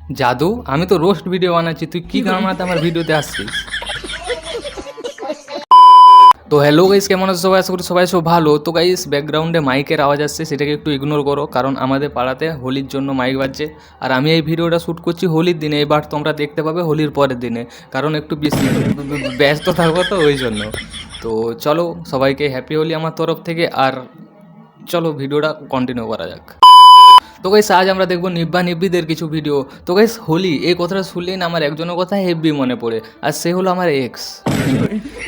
জাদু, আমি তো রোস্ট ভিডিও বানাচ্ছি, তুই কি গামাতে আমার ভিডিওতে আসছিস? তো হ্যালো গাইস, কেমন আছো সবাই? আশা করি সবাই সব ভালো। তো গাইস, ব্যাকগ্রাউন্ডে মাইকের আওয়াজ আসছে, সেটাকে একটু ইগনোর করো, কারণ আমাদের পাড়াতে হোলির জন্য মাইক বাজছে। আর আমি এই ভিডিওটা শ্যুট করছি হোলির দিনে, এবার তোমরা দেখতে পাবে হোলির পরের দিনে, কারণ একটু বেশি ব্যস্ত থাকবো তো ওই জন্য। তো চলো, সবাইকে হ্যাপি হোলি আমার তরফ থেকে। আর চলো ভিডিওটা কন্টিনিউ করা যাক। তো গাইস, আজ আমরা দেখবো নিব্বা নিব্বিদের কিছু ভিডিও। তো গাইস, হোলি এই কথাটা শুনলেই না আমার একজনের কথা হেভি মনে পড়ে, আর সে হলো আমার এক্স।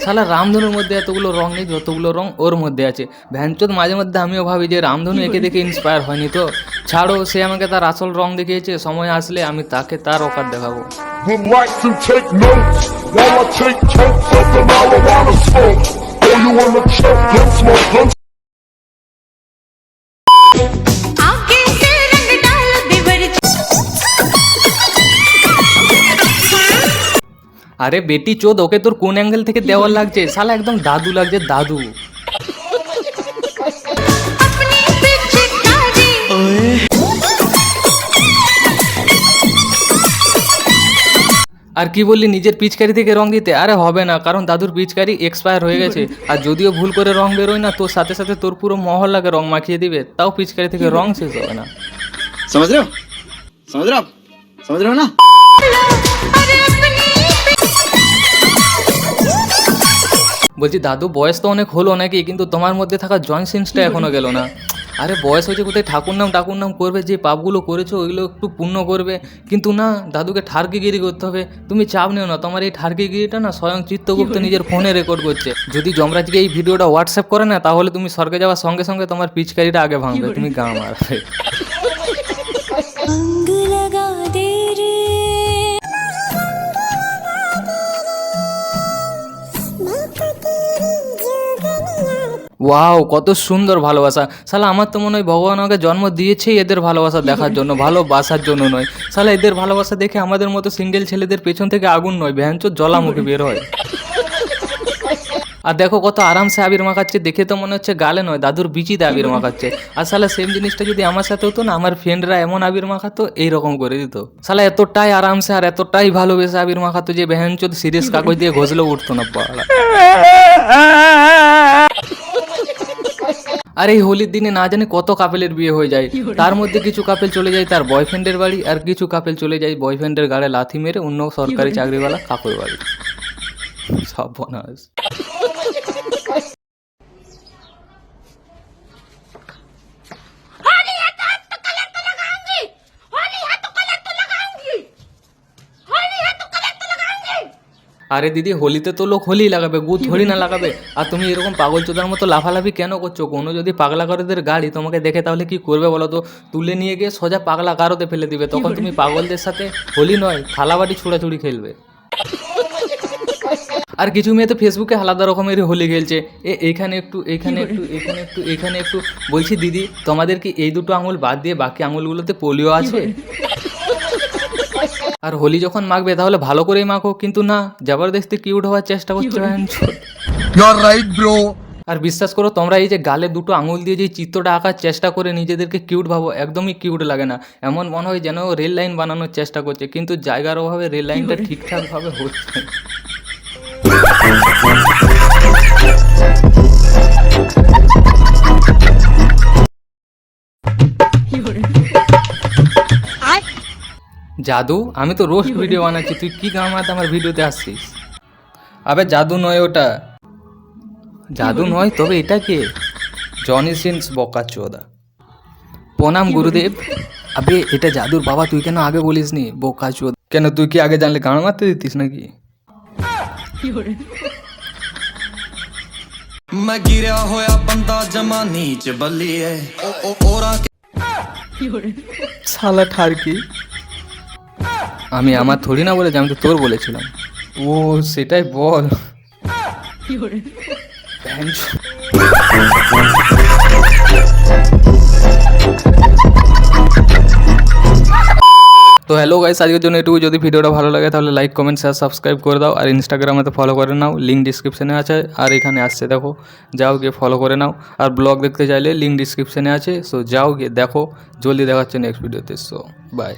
শালা রামধনুর মধ্যে এতগুলো রং নেই, যতগুলো রং ওর মধ্যে আছে। ভ্যানচোদ মাঝে মধ্যে আমিও ভাবি যে রামধনু একে দেখে ইন্সপায়ার হয়নি তো? ছাড়ো, সে আমাকে তার আসল রং দেখিয়েছে, সময় আসলে আমি তাকে তার অকার দেখাবো। Would like to take notes while I take totes of the marijuana smoke. Oh, you wanna choke, gun smoke, gun आगे से रंग डाल देवर আরে বেটি চোদ, ওকে তোর কোন অ্যাঙ্গেল থেকে দেওয়ার লাগছে? শালা একদম দাদু লাগছে, দাদু। अपनी पिचकारी আর কি বললি, নিজের পিচকারি থেকে রং দিতে? আরে হবে না, কারণ দাদুর পিচকারি এক্সপায়ার হয়ে গেছে। আর যদিও ভুল করে রং বেরোয় না, তোর সাথে সাথে তোর পুরো মহল্লাকে রং মাখিয়ে দিবে, তাও পিচকারি থেকে রং শেষ হবে না। समझ रहे हो समझ रहे हो आप समझ रहे हो ना। अरे अपनी বলছি দাদু, বয়স তো অনেক হলো নাকি, কিন্তু তোমার মধ্যে থাকা জয়েন্ট সেন্সটা এখনো গেল না। আরে বয়স হয়েছে কোথায় ঠাকুর নাম করবে, যে পাপগুলো করেছো ওইগুলো একটু পূর্ণ করবে, কিন্তু না, দাদুকে ঠার্কিগিরি করতে হবে। তুমি চাপ নিও না, তোমার এই ঠার্কিগিরিটা না স্বয়ং চিত্তগুপ্ত নিজের ফোনে রেকর্ড করছে। যদি যমরাজকে এই ভিডিওটা হোয়াটসঅ্যাপ করে না, তাহলে তুমি স্বর্গে যাওয়ার সঙ্গে সঙ্গে তোমার পিচকারিটা আগে ভাঙবে, তুমি গা মারবে। अंग लगा दे रे ওয়াও, কত সুন্দর ভালোবাসা! শালা আমার তো মনে হয় ভগবান আমাকে জন্ম দিয়েছেই এদের ভালোবাসা দেখার জন্য, ভালোবাসার জন্য নয়। শালা এদের ভালোবাসা দেখে আমাদের মতো সিঙ্গেল ছেলেদের পেছন থেকে আগুন নয়, ভ্যানচোদ জ্বলামুখী বের হয়। আর দেখো কত আরামসে আবির মাখাচ্ছে, দেখে তো মনে হচ্ছে গালে নয়, দাদুর বিচিতে আবির মাখাচ্ছে। আর শালা সেম জিনিসটা যদি আমার সাথে হতো না, আমার ফ্রেন্ডরা এমন আবির মাখাতো, এইরকম করে দিত। শালা এতটাই আরামসে আর এতটাই ভালোবেসে আবির মাখাতো যে ভ্যানচোদ সিরিয়াস কাগজ দিয়ে ঘষলেও উঠতো না পাড়া। আর এই হোলির দিনে না জানি কত কাপেলের বিয়ে হয়ে যায়। তার মধ্যে কিছু কাপেল চলে যায় তার বয়ফ্রেন্ডের বাড়ি, আর কিছু কাপেল চলে যায় বয়ফ্রেন্ডের গাড়ে লাথি মেরে অন্য সরকারি চাকরিওয়ালা কাকুর বাড়ি। সব বনাস। होली है तो कलर तो लगाऊंगी होली है तो कलर तो लगाऊंगी होली है तो कलर तो लगाऊंगी আরে দিদি, হোলিতে তো লোক হোলি লাগাবে, গুড় থোড়ি না লাগাবে। আর তুমি এরকম পাগল চোদার মতো লাফালাফি কেন করছো? কোনো যদি পাগলা কারোদের গাড়ি তোমাকে দেখে তাহলে কি করবে বলো তো? তুলে নিয়ে গিয়ে সোজা পাগলা কারোতে ফেলে দিবে, তখন তুমি পাগলদের সাথে হোলি নয় থালাবাটি ছুড়াছুড়ি খেলবে। আর কিছু মেয়ে তো ফেসবুকে আলাদা রকমের হোলি খেলছে, এইখানে একটু এইখানে একটু এখানে একটু এখানে একটু। বলছি দিদি, তোমাদের কি এই দুটো আঙুল বাদ দিয়ে বাকি আঙুলগুলোতে পোলিও আছে? আর হোলি যখন মাখবে তাহলে ভালো করেই মাখো, কিন্তু না, জবরদস্তি কিউট হওয়ার চেষ্টা করছো। You're right, bro. আর বিশ্বাস করো, তোমরা এই যে গালে দুটো আঙুল দিয়ে যে চিত্রটা আঁকার চেষ্টা করে নিজেদেরকে কিউট ভাবো, একদমই কিউট লাগে না। এমন মনে হয় যেন রেল লাইন বানানোর চেষ্টা করছে, কিন্তু জায়গার অভাবে রেল লাইনটা ঠিকঠাকভাবে হচ্ছে না। জাদু, আমি তো রোস্ট ভিডিও বানাচ্ছি, তুই কি গামাতে আমার ভিডিওতে আসছিস? আবে জাদু নয় ওটা, জাদু নয়, তবে এটা কে? Johnny Sins বোকাচোদা। প্রণাম গুরুদেব। আবে এটা জাদুর বাবা, তুই কেন আগে বলিসনি বোকাচোদা? কেন, তুই কি আগে জানলে গান মারতে দিতিস নাকি? मैं गिरा होया बंदा जमा नीच बल्लिए ओरा শালা ঠারকি। আমি আমার থোড়ি না বলেছি, আমি তো তোর বলেছিলাম। ও সেটাই বল। তো হ্যালো গাইস, আজকের জন্য এটুকু। যদি ভিডিওটা ভালো লাগে তাহলে লাইক কমেন্ট শেয়ার সাবস্ক্রাইব করে দাও, আর ইনস্টাগ্রামে তো ফলো করে নাও, লিঙ্ক ডিসক্রিপশনে আছে, আর এখানে আসছে দেখো, যাও গিয়ে ফলো করে নাও। আর ব্লগ দেখতে চাইলে লিঙ্ক ডিসক্রিপশনে আছে, সো যাও গিয়ে দেখো। জলদি দেখাচ্ছে নেক্সট ভিডিওতে, সো বাই।